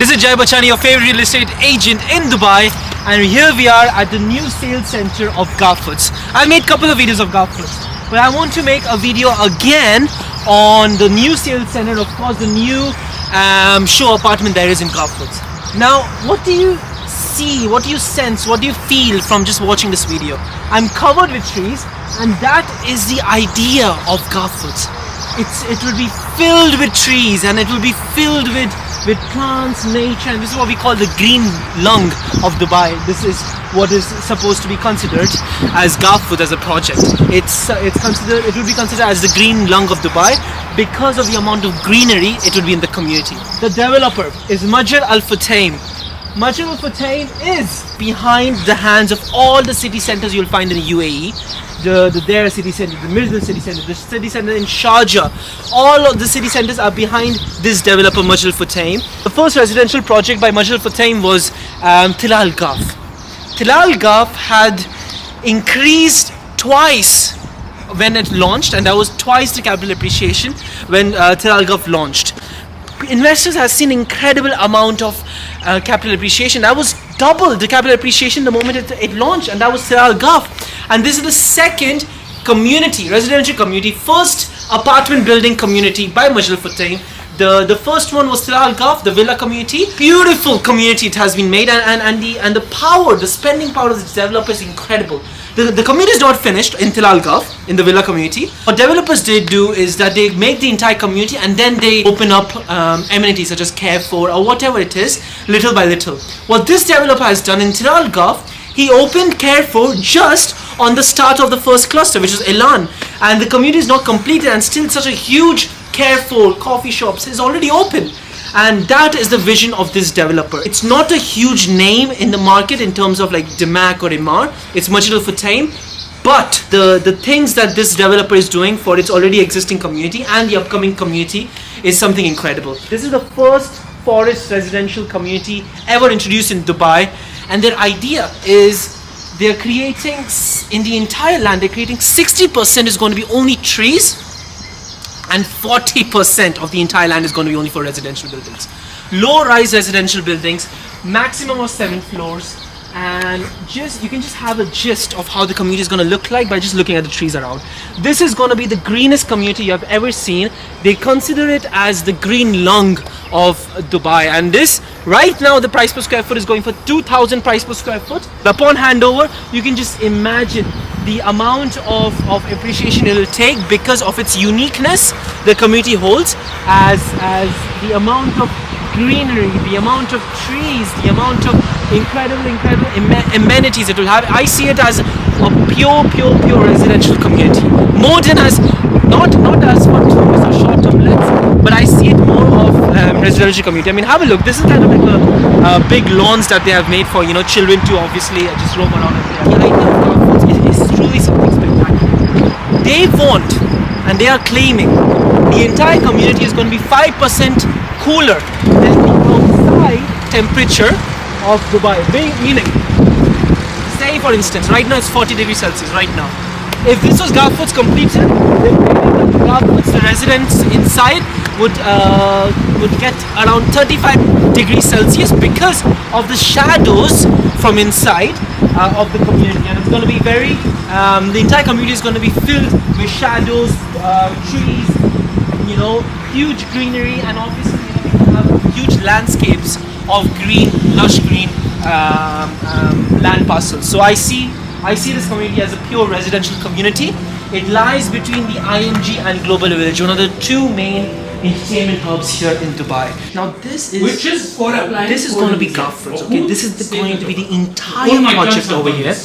This is Jai Bachani, your favorite real estate agent in Dubai, and here we are at the new sales center of Ghaf Woods. I made a couple of videos of Ghaf Woods, but I want to make a video again on the new sales center, of course the new show apartment there is in Ghaf Woods. Now, what do you see, what do you sense, what do you feel from just watching this video? I'm covered with trees, and that is the idea of Ghaf Woods. It will be filled with trees, and it will be filled with plants, nature, and this is what we call the green lung of Dubai. This is what is supposed to be considered as Ghaf Woods as a project. It will be considered as the green lung of Dubai because of the amount of greenery it will be in the community. The developer is Majid Al Futtaim. Majid Al Futtaim is behind the hands of all the city centers you'll find in the UAE. The Dera city center, the Middle city center, the city center in Sharjah, all of the city centers are behind this developer Majid Al Futtaim. The first residential project by Majid Al Futtaim was Tilal Ghaf. Tilal Ghaf had increased twice when it launched, and that was twice the capital appreciation when Tilal Ghaf launched. Investors have seen incredible amount of capital appreciation. That was double the capital appreciation the moment it launched, and that was Tilal Ghaf. And this is the second community, residential community, first apartment building community by Majid Al Futtaim. The first one was Tilal Ghaf, the villa community. Beautiful community it has been made, and the power, the spending power of the developer is incredible. The community is not finished in Tilal Ghaf, in the villa community. What developers did do is that they make the entire community and then they open up amenities such as Care for or whatever it is, little by little. What this developer has done in Tilal Ghaf, he opened Care for just on the start of the first cluster, which is Elan, and the community is not completed, and still such a huge Care for coffee shops is already open. And that is the vision of this developer. It's not a huge name in the market in terms of like Damac or Imar. It's Majid Al Futtaim, but the things that this developer is doing for its already existing community and the upcoming community is something incredible. This is the first forest residential community ever introduced in Dubai, and their idea is they're creating, in the entire land, they're creating 60% is going to be only trees, and 40% of the entire land is going to be only for residential buildings. Low-rise residential buildings, maximum of 7 floors, and you can just have a gist of how the community is going to look like by just looking at the trees around. This is going to be the greenest community you have ever seen. They consider it as the green lung of Dubai, and this right now the price per square foot is going for 2,000 price per square foot. Upon handover, you can just imagine the amount of appreciation it will take because of its uniqueness the community holds, as the amount of greenery, the amount of trees, the amount of incredible amenities it will have. I see it as a pure residential community, more than as not as for tourists or short-term lets, but I see it more of residential community. I mean, have a look. This is kind of like a big lawns that they have made for children to obviously just roam around. The idea of Ghaf Woods is truly something spectacular. They want, and they are claiming, the entire community is going to be 5% cooler than the outside temperature of Dubai. Meaning, say for instance, right now it's 40 degrees Celsius right now. If this was Ghaf Woods completed, the residents inside would get around 35 degrees Celsius because of the shadows from inside of the community, and it's going to be very the entire community is going to be filled with shadows, trees, huge greenery, and obviously we have huge landscapes of green, lush green land parcels. So I see this community as a pure residential community. It lies between the IMG and Global Village, one of the two main entertainment hubs here in Dubai. Now this is going to be Ghaf Woods. Okay, this is going to be the entire project over here.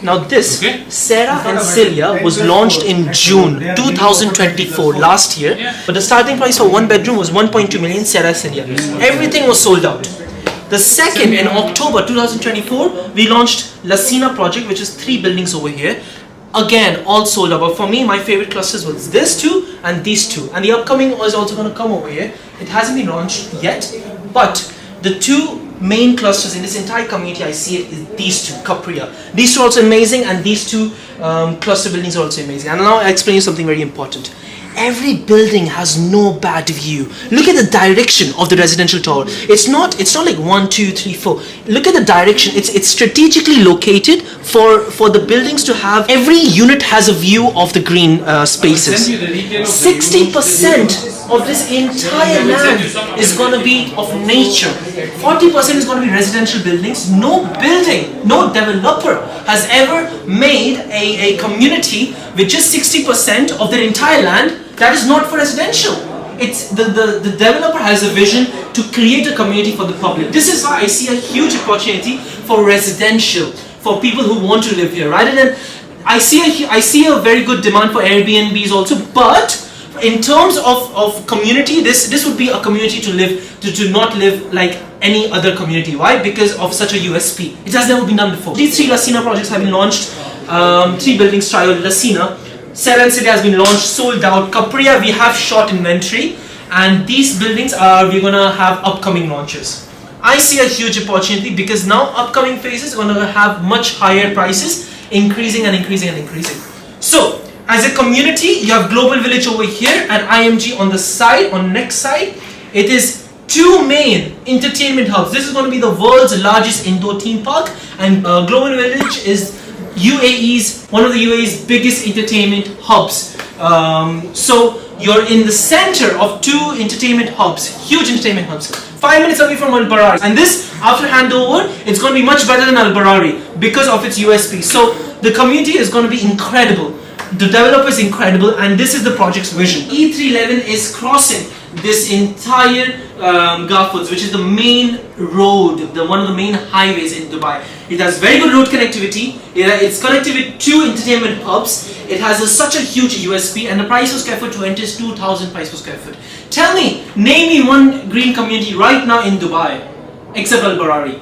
Now this Sarah and Celia was launched in June 2024, last year, but the starting price for one bedroom was 1.2 million. Sarah Celia, everything was sold out. The second, in October 2024, we launched Lasina project, which is 3 buildings over here. Again, all sold out. But for me, my favorite clusters was this two and these two. And the upcoming is also going to come over here. It hasn't been launched yet, but the two main clusters in this entire community, I see it, is these two, Capria. These two are also amazing, and these two cluster buildings are also amazing. And now I'll explain you something very important. every building has no bad view. Look at the direction of the residential tower. It's not like 1, 2, 3, 4. Look at the direction. It's strategically located for the buildings to have, every unit has a view of the green spaces. 60% of this entire land is going to be of nature. 40% is going to be residential buildings. No building, no developer has ever made a community with just 60% of their entire land that is not for residential. It's the developer has a vision to create a community for the public. This is why I see a huge opportunity for residential, for people who want to live here, rather than I see a very good demand for Airbnbs also, but in terms of community, this would be a community to live, to not live like any other community. Why? Because of such a USP. It has never been done before. These 3 Lasina projects have been launched. 3 buildings trial Lasina. Seven City has been launched, sold out. Capria we have short inventory, and these buildings we're gonna have upcoming launches. I see a huge opportunity because now upcoming phases are gonna have much higher prices, increasing and increasing and increasing. So as a community, you have Global Village over here and IMG on the side, on next side. It is 2 main entertainment hubs. This is going to be the world's largest indoor theme park, and Global Village is one of the UAE's biggest entertainment hubs. So you're in the center of 2 entertainment hubs, huge entertainment hubs. 5 minutes away from Al Barari, and this after handover, it's going to be much better than Al Barari because of its USP. So the community is going to be incredible. The developer is incredible, and this is the project's vision. E311 is crossing this entire Ghaf Woods, which is the main road, one of the main highways in Dubai. It has very good road connectivity. It's connected with 2 entertainment hubs. It has such a huge USP, and the price per square foot to enter is 2,000 price per square foot. Tell me, name me one green community right now in Dubai, except Al Barari.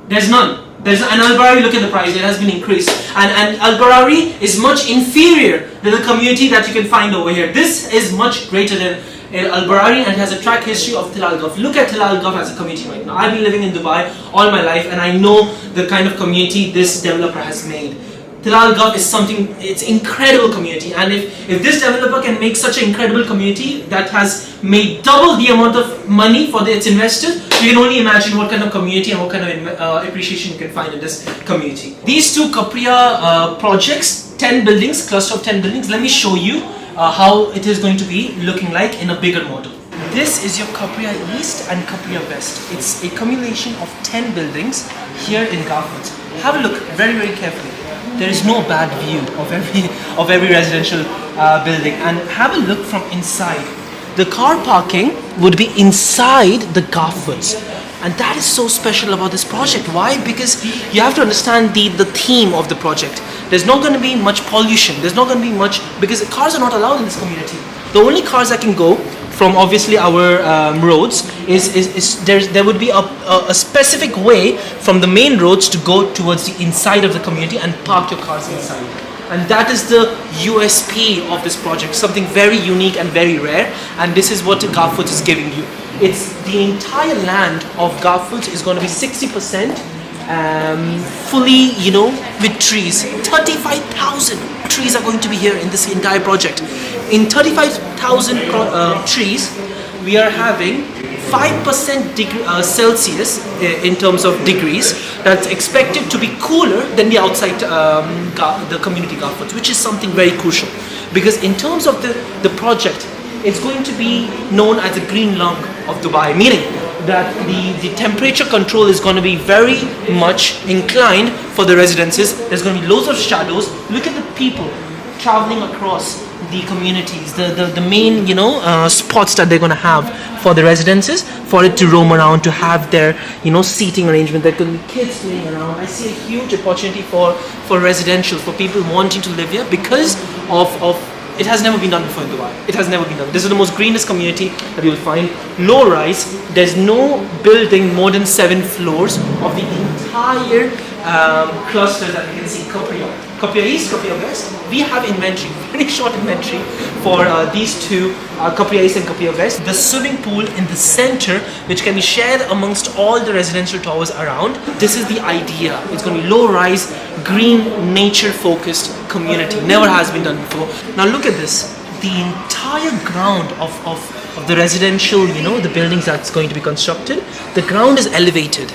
There's none. And Al Barari, look at the price, it has been increased. And Al Barari is much inferior to the community that you can find over here. This is much greater than Al Barari, and has a track history of Tilal Ghaf. Look at Tilal Ghaf as a community right now. I've been living in Dubai all my life, and I know the kind of community this developer has made. Tilal Ghaf is something, it's incredible community, and if this developer can make such an incredible community that has made double the amount of money for its investors, you can only imagine what kind of community and what kind of appreciation you can find in this community. These 2 Capria projects, 10 buildings, cluster of 10 buildings, let me show you how it is going to be looking like in a bigger model. This is your Capria East and Capria West. It's a accumulation of 10 buildings here in Ghaf Woods. Have a look very, very carefully. There is no bad view of every residential building, and have a look from inside. The car parking would be inside the Ghaf Woods, and that is so special about this project. Why? Because you have to understand the theme of the project. There's not going to be much pollution. There's not going to be much, because cars are not allowed in this community. The only cars that can go from obviously our roads there would be a specific way from the main roads to go towards the inside of the community and park your cars inside. And that is the USP of this project, something very unique and very rare, and this is what Ghaf Woods is giving you. It's the entire land of Ghaf Woods is going to be 60% fully, with trees. 35,000 trees are going to be here in this entire project. In 35,000 trees, we are having 5% Celsius in terms of degrees. That's expected to be cooler than the outside the community Ghaf Woods, which is something very crucial, because in terms of the project, it's going to be known as the green lung of Dubai, meaning that the temperature control is going to be very much inclined for the residences. There's going to be loads of shadows. Look at the people traveling across the communities, the main spots that they're going to have for the residences, for it to roam around, to have their seating arrangement. There could be kids playing around. I see a huge opportunity for residential, for people wanting to live here, because of it has never been done before in Dubai. It has never been done. This is the most greenest community that you will find. Low rise. There's no building more than 7 floors of the entire cluster that you can see. Capria East, Capria West. We have inventory, very short inventory for these 2, Capria East and Capria West. The swimming pool in the center, which can be shared amongst all the residential towers around. This is the idea. It's going to be low rise, green, nature focused community. Never has been done before. Now look at this. the entire ground of the residential, you know, the buildings that's going to be constructed, the ground is elevated.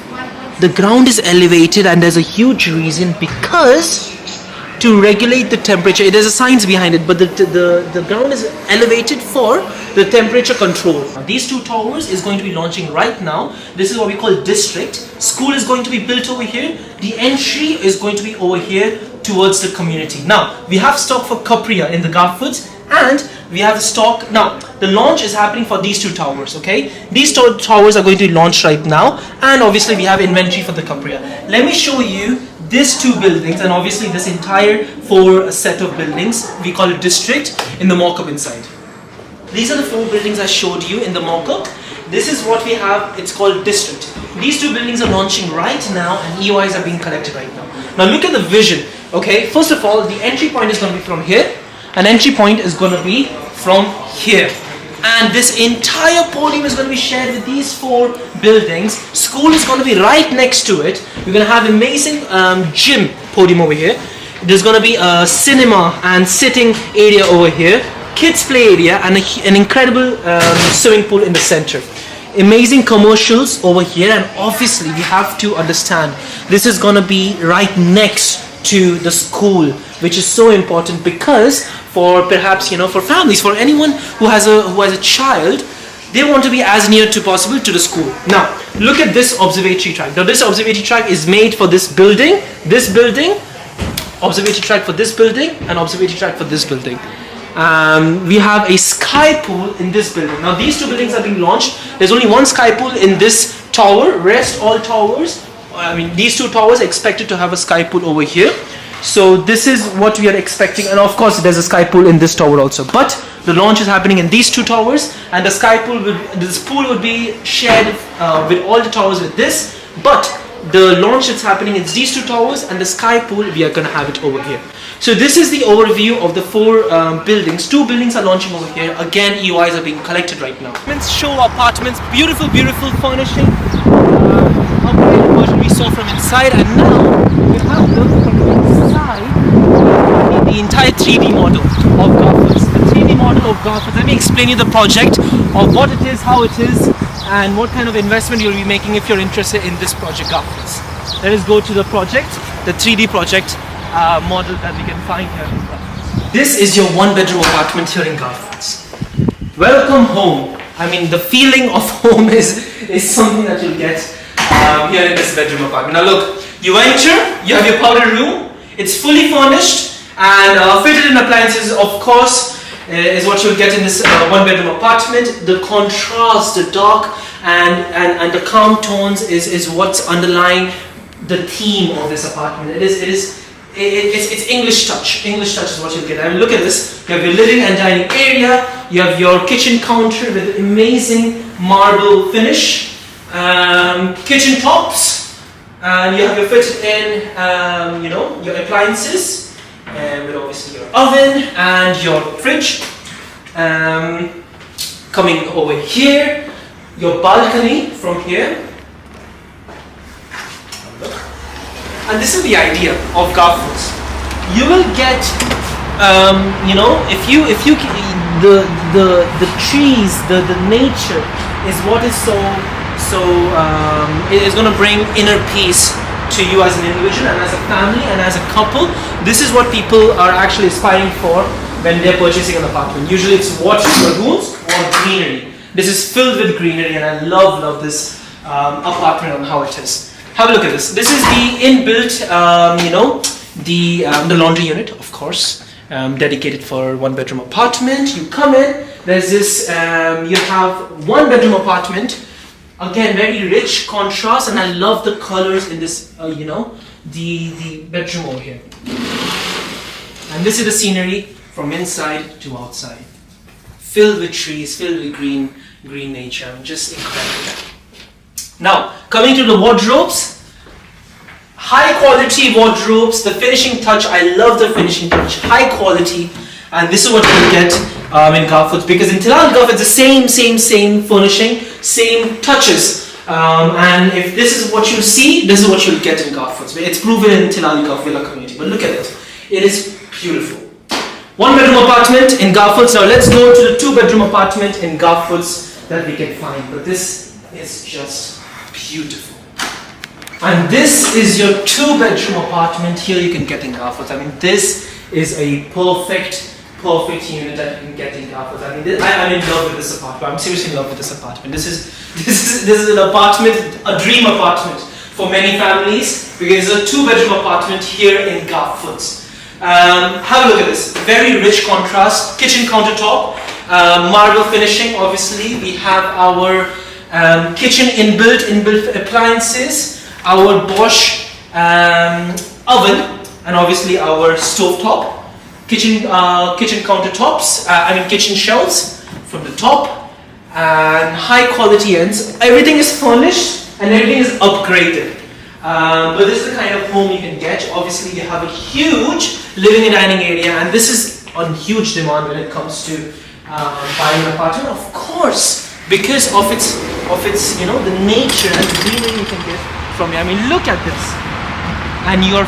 The ground is elevated, and there's a huge reason, because to regulate the temperature, there's a science behind it, but the ground is elevated for the temperature control. These two towers is going to be launching right now. This is what we call district. School is going to be built over here. The entry is going to be over here towards the community. Now, we have stock for Capria in the Ghaf Woods, and we have stock. Now, the launch is happening for these two towers, okay? These two towers are going to be launched right now, and obviously we have inventory for the Capria. Let me show you these two buildings, and obviously this entire four set of buildings. We call it district in the mock-up inside. These are the four buildings I showed you in the mock-up. This is what we have, it's called district. These two buildings are launching right now, and EOIs are being collected right now. Now look at the vision, okay? First of all, the entry point is going to be from here, and entry point is going to be from here. And this entire podium is going to be shared with these four buildings. School is going to be right next to it. We're going to have amazing gym podium over here. There's going to be a cinema and sitting area over here, kids play area, and an incredible swimming pool in the center. Amazing commercials over here, and obviously we have to understand this is going to be right next to the school, which is so important, because for perhaps, you know, for families, for anyone who has a child, they want to be as near to possible to the school. Now look at this observatory track. Now this observatory track is made for this building, observatory track for this building, and observatory track for this building. We have a sky pool in this building. Now these two buildings are being launched. There's only one sky pool in this tower. Rest all towers, I mean these two towers are expected to have a sky pool over here. So this is what we are expecting, and of course there's a sky pool in this tower also. But the launch is happening in these two towers, and the sky pool this pool would be shared with all the towers with this. But the launch that's happening is these two towers, and the sky pool we are going to have it over here. So this is the overview of the four buildings. Two buildings are launching over here. Again, EOIs are being collected right now. Show apartments, beautiful, beautiful furnishing. Upgraded version we saw from inside, and now we have looked from inside the entire 3D model of Ghaf Woods. The 3D model of Ghaf Woods. Let me explain you the project of what it is, how it is, and what kind of investment you'll be making if you're interested in this project, Ghaf Woods. Let us go to the project, the 3D project model that we can find here in Ghaf Woods. This is your one-bedroom apartment here in Ghaf Woods. Welcome home. I mean, the feeling of home is something that you'll get here in this bedroom apartment. Now look, you enter, you have your powder room. It's fully furnished and fitted in appliances, of course, is what you'll get in this one-bedroom apartment. The contrast, the dark and the calm tones is what's underlying the theme of this apartment. It's English touch. English touch is what you'll get. I mean, look at this. You have your living and dining area. You have your kitchen counter with amazing marble finish. Kitchen tops, and you have your fitted in, you know, your appliances, with obviously your oven and your fridge. Coming over here, your balcony from here. And this is the idea of Ghaf Woods. You will get, you know, if you the trees, the nature is what is so it is going to bring inner peace to you as an individual and as a family and as a couple. This is what people are actually aspiring for when they're purchasing an apartment. Usually it's water, lagoons, or greenery. This is filled with greenery, and I love this apartment and how it is. Have a look at this. This is the inbuilt, you know, the laundry unit, of course, dedicated for one-bedroom apartment. You come in. There's this. You have one-bedroom apartment. Again, very rich contrast, and I love the colors in this. You know, the bedroom over here. And this is the scenery from inside to outside, filled with trees, filled with green nature. Just incredible. Now, coming to the wardrobes, high quality wardrobes, the finishing touch, I love the finishing touch, high quality, and this is what you get in Ghaf Woods, because in Tilal Ghaf it's the same furnishing, same touches, and if this is what you see, this is what you'll get in Ghaf Woods. It's proven in Tilal Ghaf Villa community, but look at it, it is beautiful. One bedroom apartment in Ghaf Woods. Now let's go to the 2-bedroom apartment in Ghaf Woods that we can find. But this is just beautiful. And this is your 2-bedroom apartment here you can get in Ghaf Woods. I mean, this is a perfect unit that you can get in Ghaf Woods. I mean, I'm in love with this apartment. I'm seriously in love with this apartment. This is an apartment, a dream apartment for many families, because it's a 2-bedroom apartment here in Ghaf Woods. Have a look at this. Very rich contrast. Kitchen countertop, marble finishing. Obviously, we have our kitchen inbuilt appliances, our Bosch oven, and obviously our stove top. Kitchen countertops. Kitchen shelves from the top, and high quality ends. Everything is furnished and everything is upgraded. But this is the kind of home you can get. Obviously, you have a huge living and dining area, and this is on huge demand when it comes to buying an apartment. Of course, because of its the nature and the greenery you can get from it. I mean, look at this, and you're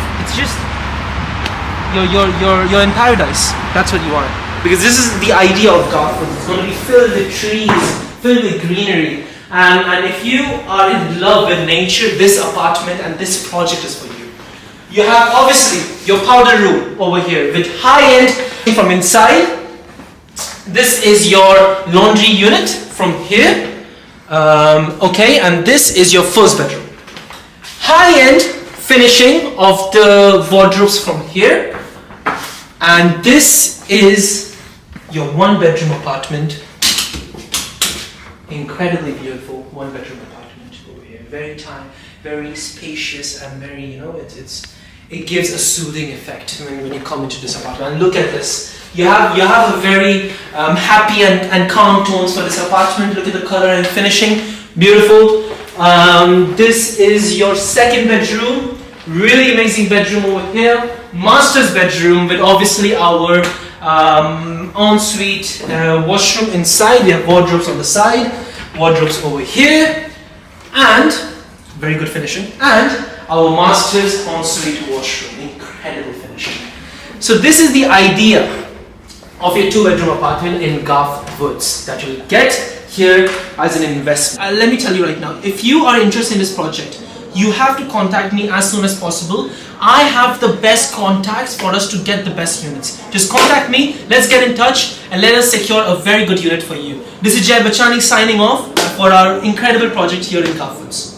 in paradise. That's what you are, because this is the idea of Ghaf Woods. It's going to be filled with trees, filled with greenery. And if you are in love with nature, this apartment and this project is for you. You have obviously your powder room over here with high-end from inside. This is your laundry unit from here. Okay, and this is your first bedroom. High-end finishing of the wardrobes from here. And this is your 1-bedroom apartment. Incredibly beautiful 1-bedroom apartment over here. Very spacious, and very, it gives a soothing effect when you come into this apartment. And look at this. You have a very happy and calm tones for this apartment. Look at the color and finishing. Beautiful. This is your 2nd bedroom. Really amazing bedroom over here. Master's bedroom with obviously our ensuite washroom inside. We have wardrobes on the side, wardrobes over here, and very good finishing, and our master's ensuite washroom. Incredible finishing. So this is the idea of your 2-bedroom apartment in Ghaf Woods that you'll get here as an investment. Let me tell you right now, if you are interested in this project, you have to contact me as soon as possible. I have the best contacts for us to get the best units. Just contact me, let's get in touch, and let us secure a very good unit for you. This is Jay Bachani signing off for our incredible project here in Ghaf Woods.